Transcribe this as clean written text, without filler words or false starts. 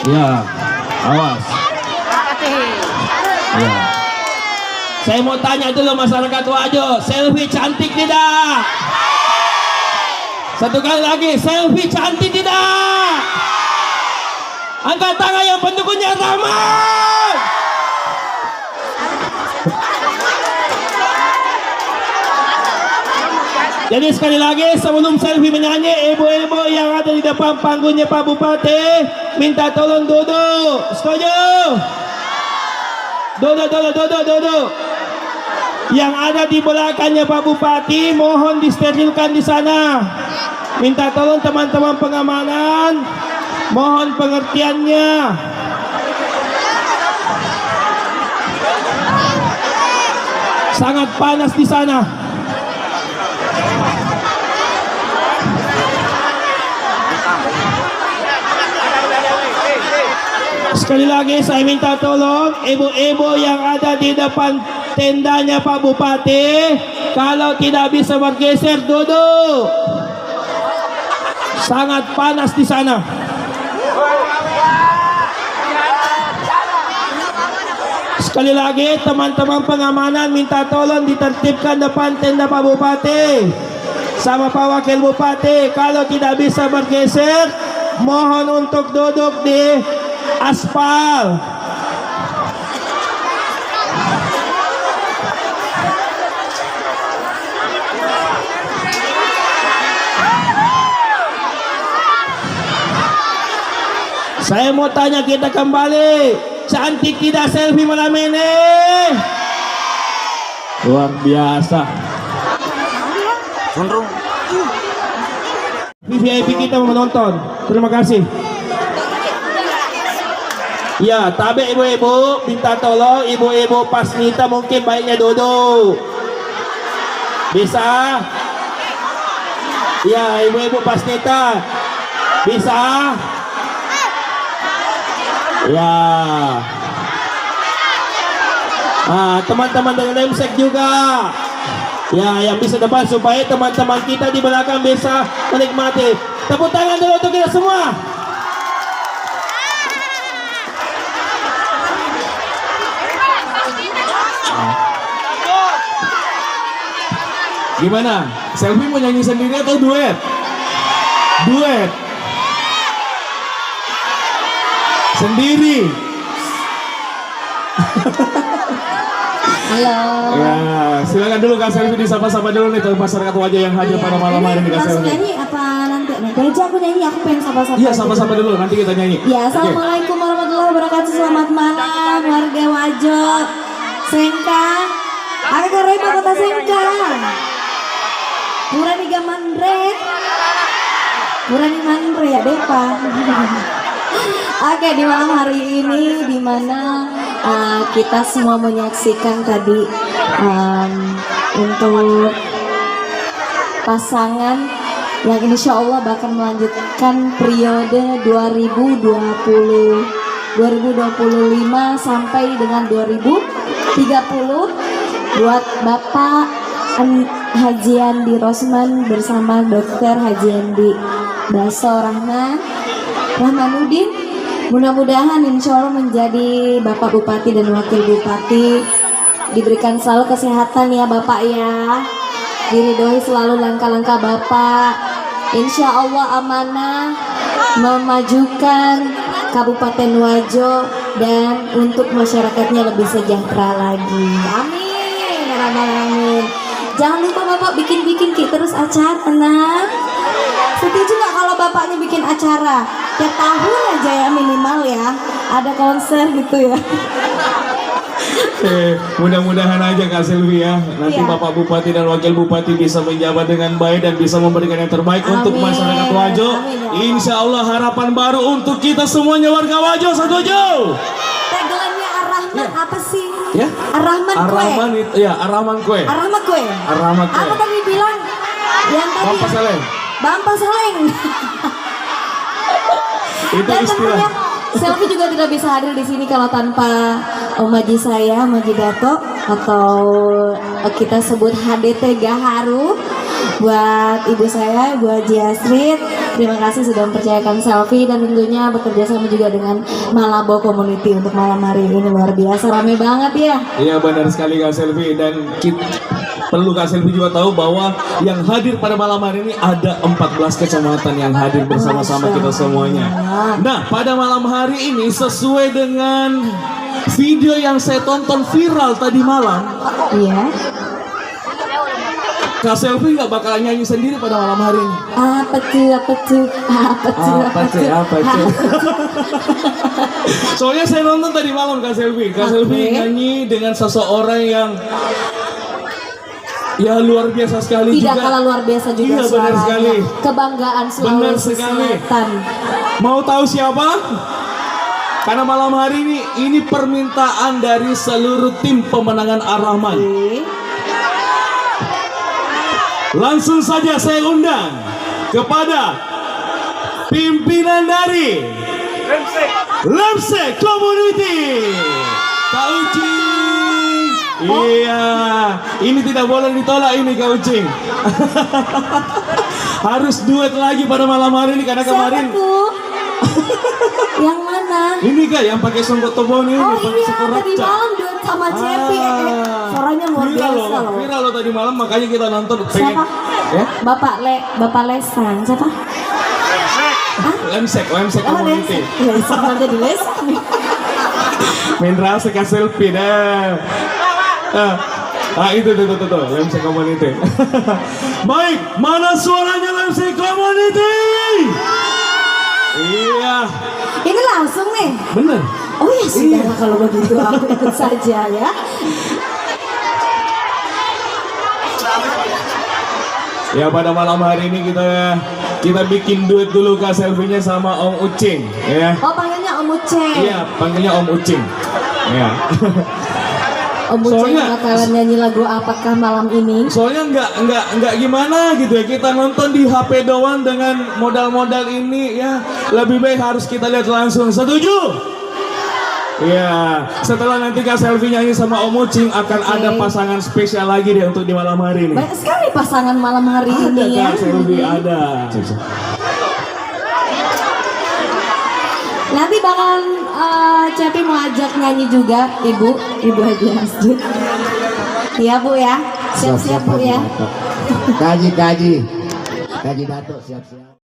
Ya, awas. Ya. Saya mau tanya dulu masyarakat Wajo, selfie cantik tidak? Satu kali lagi, selfie cantik tidak? Angkat tangan yang pendukungnya Rahman. Jadi sekali lagi sebelum selfie menyanyi, ibu-ibu yang ada di depan panggungnya Pak Bupati minta tolong duduk. Setuju? Duduk. Yang ada di belakangnya Pak Bupati mohon disterilkan di sana. Minta tolong teman-teman pengamanan, mohon pengertiannya. Sangat panas di sana. Sekali lagi saya minta tolong ibu-ibu yang ada di depan tendanya Pak Bupati, kalau tidak bisa bergeser duduk. Sangat panas di sana. Sekali lagi teman-teman pengamanan minta tolong ditertibkan depan tenda Pak Bupati sama Pak Wakil Bupati. Kalau tidak bisa bergeser, mohon untuk duduk di aspal. Saya mau tanya kita kembali, cantik tidak selfie malam ini? Luar biasa. VIP kita mau menonton. Terima kasih. Ya, tapi ibu-ibu minta tolong, ibu-ibu Pasnita mungkin baiknya duduk. Bisa? Ya, ibu-ibu Pasnita bisa? Ya. Teman-teman dari Lemsek juga. Ya, yang bisa depan supaya teman-teman kita di belakang bisa menikmati. Tepuk tangan dulu untuk kita semua. Gimana? Selfie mau nyanyi sendiri atau duet? Duet. Sendiri. Halo. Ya, silakan dulu Kak Selfie disapa-sapa dulu nih untuk masyarakat Wajah yang hadir pada malam hari ini Kak Langsung Selfie. nyanyi apa nanti? Dari aku nyanyi, aku pengen sapa-sapa. Iya, sapa-sapa dulu nanti kita nyanyi. Ya, assalamualaikum warahmatullahi wabarakatuh. Selamat malam warga Wajo. Sengkang. Aku kareba kota Sengkang. Purani Gamandre. Purani Mandre ya Depa. Oke, di malam hari ini di mana kita semua menyaksikan tadi untuk pasangan yang insya Allah bakal melanjutkan periode 2025 sampai dengan 2030 buat Bapak Haji Andi Rosman bersama Dr. Haji Andi Baso Rahmanuddin. Mudah-mudahan insya Allah menjadi Bapak Bupati dan Wakil Bupati, diberikan selalu kesehatan ya Bapak ya, diridhoi selalu langkah-langkah Bapak, insya Allah amanah memajukan Kabupaten Wajo dan untuk masyarakatnya lebih sejahtera lagi. Amin ya rabbal alamin. Jangan lupa Bapak bikin terus acara. Nah, setuju nggak kalau Bapaknya bikin acara tiap tahun aja ya, minimal ya ada konser gitu ya. Mudah-mudahan aja Kak Selvi ya, nanti Iya. Bapak Bupati dan Wakil Bupati bisa menjabat dengan baik dan bisa memberikan yang terbaik untuk masyarakat Wajo. Amin, ya Insya Allah harapan baru untuk kita semuanya warga Wajo. Setuju? Tagline-nya Ar-Rahman apa sih? Ya? Ar-Rahman kue. Ar-Rahman itu ya, Ar-Rahman kue. Ar-Rahman kue. Ar-Rahman kue. Apa tadi bilang? Yang tadi Bapak Saleh. Bapak Saleng. Itu Dan istilah. tentunya Selfie juga tidak bisa hadir di sini kalau tanpa Om Haji saya, Om Haji Dato, atau kita sebut HDT Gaharu, buat ibu saya, Bu Haji Asrid, Terima kasih sudah mempercayakan selfie dan tentunya bekerja sama juga dengan Malabo Community untuk malam hari ini. Luar biasa, rame banget ya. Iya benar sekali Kak Selvi, dan perlu Kak Selvi juga tahu bahwa yang hadir pada malam hari ini ada 14 kecamatan yang hadir bersama-sama kita semuanya. Nah, pada malam hari ini sesuai dengan video yang saya tonton viral tadi malam, Iya. Kak Selvi nggak bakalan nyanyi sendiri pada malam hari ini. Apa tuh, apa tuh, apa tuh, Apa tuh? Soalnya saya nonton tadi malam Kak Selvi. Kak Selvi Oke. nyanyi dengan seseorang yang ya luar biasa sekali Tidak juga. kalah luar biasa juga Iya, benar suaranya. sekali. Kebanggaan Benar Sulawesi sekali. Selatan. Mau tahu siapa? Karena malam hari ini permintaan dari seluruh tim pemenangan Ar-Rahman. Oke. Langsung saja saya undang kepada pimpinan dari Lemsek Community, Kak Ucing. Iya, ini tidak boleh ditolak ini Kak Ucing. Harus duet lagi pada malam hari ini karena kemarin Siapa tuh? Yang mana? ini Kak yang pakai songkok tobon ini, Oh pakai iya, songkok tadi raca. malam duet sama Cepi. Suaranya luar Viral biasa loh. Viral loh tadi malam, makanya kita nonton. Pengen, Siapa? ya? Bapak Lesan. Siapa? Lemsek Oh, Community. Lesan kan jadi Lesan. Main rasa ke selfie dah. Itu Lemsek Community. Baik, mana suaranya Lemsek Community? Iya, Ini langsung nih. bener. Oh ya sudah lah kalau begitu aku ikut saja ya. Ya pada malam hari ini kita bikin duet dulu Kak selfie-nya sama Om Ucing, ya. Oh panggilnya Om Uceng. Iya, panggilnya Om Ucing. Ya. Om Uceng Soalnya- bakalan nyanyi lagu apakah malam ini? Soalnya nggak gimana gitu ya, kita nonton di HP doang dengan modal-modal ini ya, lebih baik harus kita lihat langsung. Setuju? Iya, setelah nanti Kak selfie nyanyi sama Om Ucing akan ada pasangan spesial lagi deh untuk di malam hari ini. Banyak sekali pasangan malam hari Ada ini ya. Kak selfie, ada. Nanti bakalan Cepi mau ajak nyanyi juga, Ibu Haji Masjid. Iya Bu ya, siap-siap Bu ya. Kaji Dato siap-siap.